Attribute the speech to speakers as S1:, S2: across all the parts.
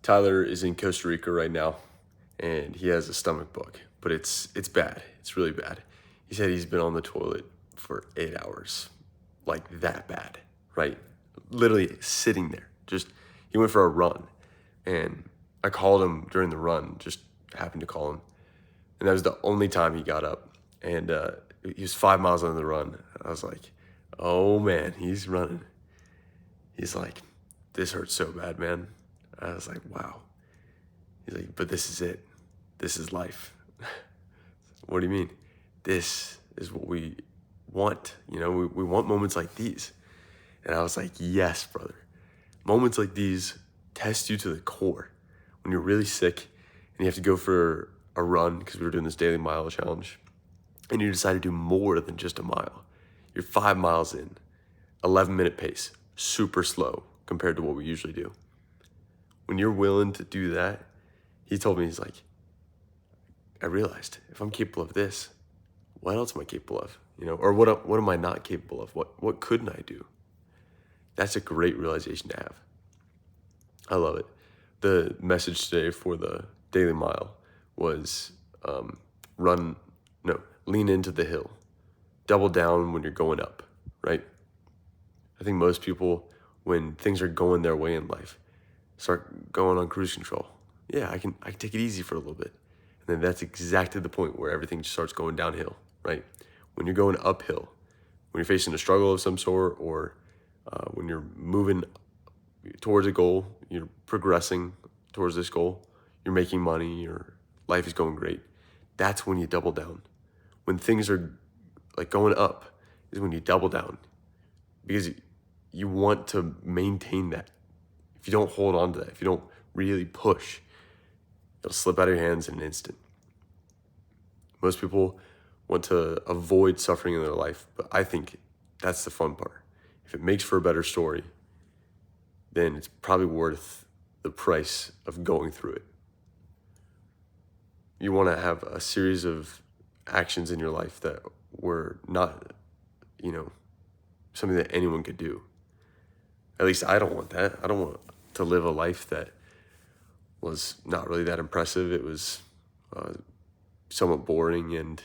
S1: Tyler is in Costa Rica right now, and he has a stomach bug, but it's bad. It's really bad. He said he's been on the toilet for 8 hours, like that bad, right? Literally sitting there. Just he went for a run, and I called him during the run. Just happened to call him, and that was the only time he got up. And he was 5 miles on the run. I was like, oh man, he's running. He's like, this hurts so bad, man. I was like, wow. He's like, but this is it. This is life. What do you mean? This is what we want. You know, we want moments like these. And I was like, yes, brother. Moments like these test you to the core. When you're really sick and you have to go for a run, because we were doing this daily mile challenge, and you decide to do more than just a mile. You're 5 miles in, 11-minute pace, super slow compared to what we usually do. When you're willing to do that, he told me, he's like, I realized if I'm capable of this, what else am I capable of? You know, or what am I not capable of? What couldn't I do? That's a great realization to have. I love it. The message today for the daily mile was lean into the hill. Double down when you're going up, right? I think most people, when things are going their way in life, start going on cruise control. Yeah, I can take it easy for a little bit. And then that's exactly the point where everything starts going downhill, right? When you're going uphill, when you're facing a struggle of some sort, or when you're moving towards a goal, you're progressing towards this goal, you're making money, your life is going great. That's when you double down. When things are like going up is when you double down, because you want to maintain that. If you don't hold on to that, if you don't really push, it'll slip out of your hands in an instant. Most people want to avoid suffering in their life, but I think that's the fun part. If it makes for a better story, then it's probably worth the price of going through it. You want to have a series of actions in your life that were not, something that anyone could do. At least I don't want that. I don't want to live a life that was not really that impressive. It was somewhat boring and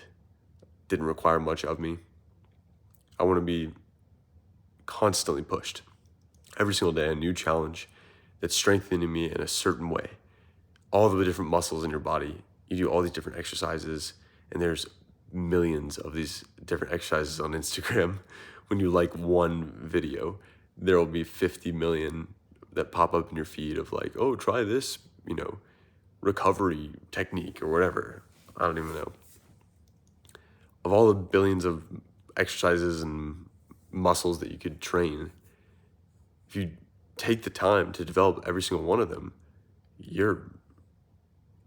S1: didn't require much of me. I want to be constantly pushed. Every single day, a new challenge that's strengthening me in a certain way. All the different muscles in your body, you do all these different exercises, and there's millions of these different exercises on Instagram. When you like one video, there will be 50 million that pop up in your feed of like, oh, try this, recovery technique or whatever. I don't even know. Of all the billions of exercises and muscles that you could train, if you take the time to develop every single one of them, you're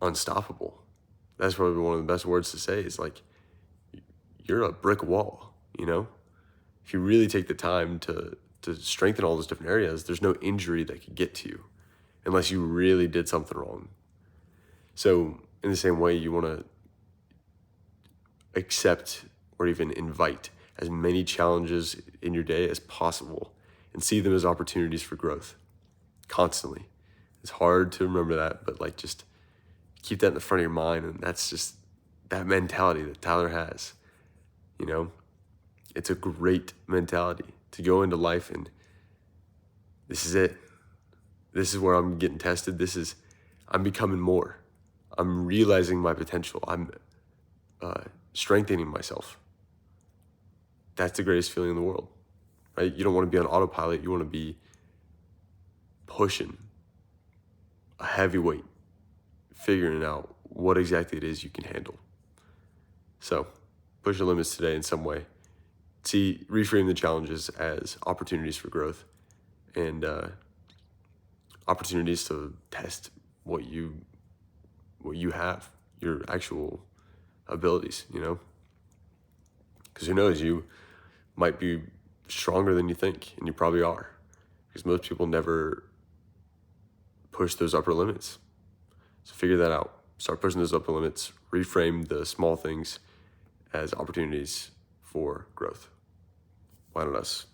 S1: unstoppable. That's probably one of the best words to say, is like, you're a brick wall, If you really take the time to strengthen all those different areas, there's no injury that could get to you unless you really did something wrong. So in the same way, you want to accept or even invite as many challenges in your day as possible and see them as opportunities for growth constantly. It's hard to remember that, but just keep that in the front of your mind. And that's just that mentality that Tyler has. It's a great mentality to go into life and this is it. This is where I'm getting tested. I'm becoming more. I'm realizing my potential. I'm strengthening myself. That's the greatest feeling in the world, right? You don't want to be on autopilot. You want to be pushing a heavy weight, figuring out what exactly it is you can handle. So push your limits today in some way. Reframe the challenges as opportunities for growth and opportunities to test what you have, your actual abilities, because who knows, you might be stronger than you think, and you probably are, because most people never push those upper limits. So figure that out. Start pushing those upper limits. Reframe the small things as opportunities for growth. Why not us?